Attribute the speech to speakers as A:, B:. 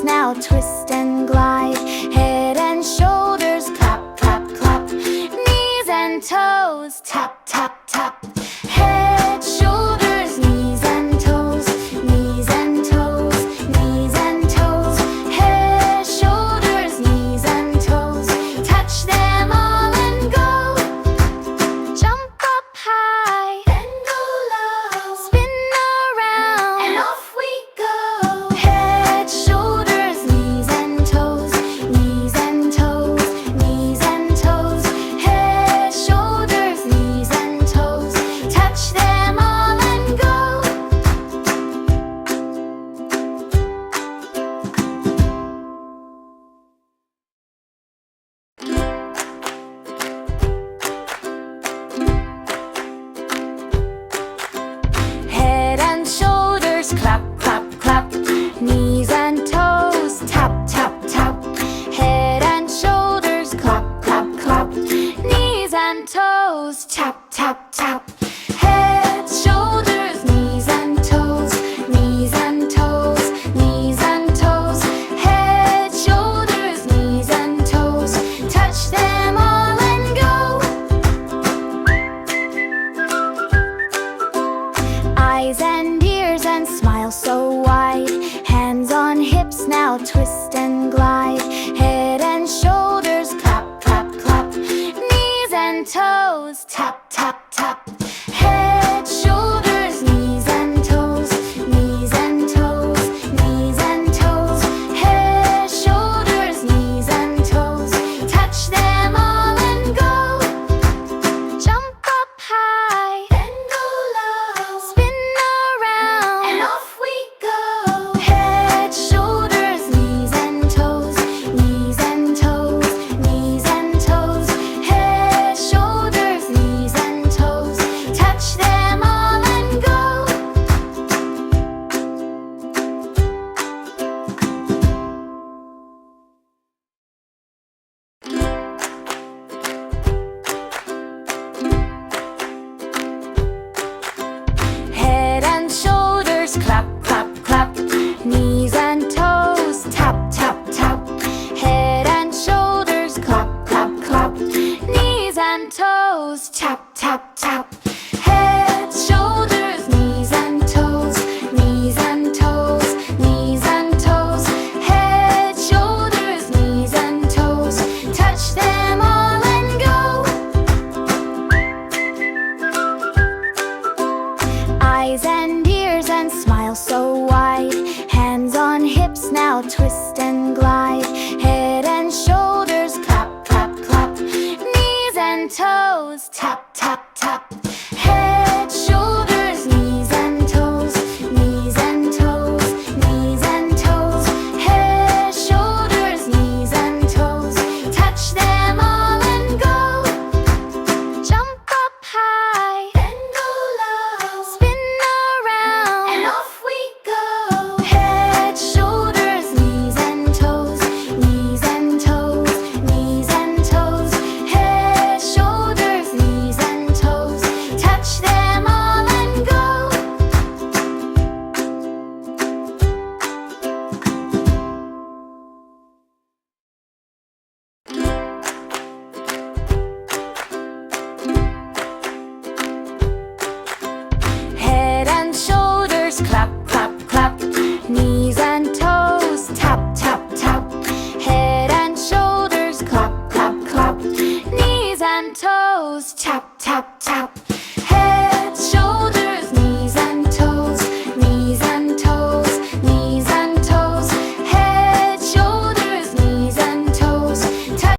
A: now twist and glide. Head and shoulders clap, clap, clap. Knees and toes tap, tap, tap. Head, shoulders, knees and toes. Knees and toes, knees and toes. Head, shoulders, knees and toes. Touch them all and go. Jump up high, then go low. Spin around, and off we go. Head, shoulders, knees and toes. Knees and toes, knees and toes. Head, shoulders, knees and toes. Touch them all and go. Head and shoulders clap, clap, clap. Knees and toes tap, tap, tap. Head and shoulders clap, clap, clap. Knees and toes tap, tap, tap. Head, shoulders, knees and toes. Knees and toes, knees and toes. Head, shoulders, knees and toes. Touch them all and go. Eyes and ears and smile so wide. Hands on hips now twist and glide. Head and shoulders clap, clap, clap. Knees and toes tap, tap, tap. Head, shoulders, knees and toes. Knees and toes, knees and toes. Head, shoulders, knees and toes. Touch them all and go. Jump up high, then go low. Spin around, and off we go. Head, shoulders, knees and toes. Knees and toes, knees and toes. Head, shoulders, knees and toes. Touch them all and go. Head and shoulders clap, clap, clap. Knees and toes tap, tap, tap. Head and shoulders clap, clap, clap. Knees and toes tap, tap, tap. Head, shoulders, knees and toes. Knees and toes, knees and toes. Head, shoulders, knees and toes. Touch them all and go. Eyes and ears and smile so wide. Hands on hips now twist and glide.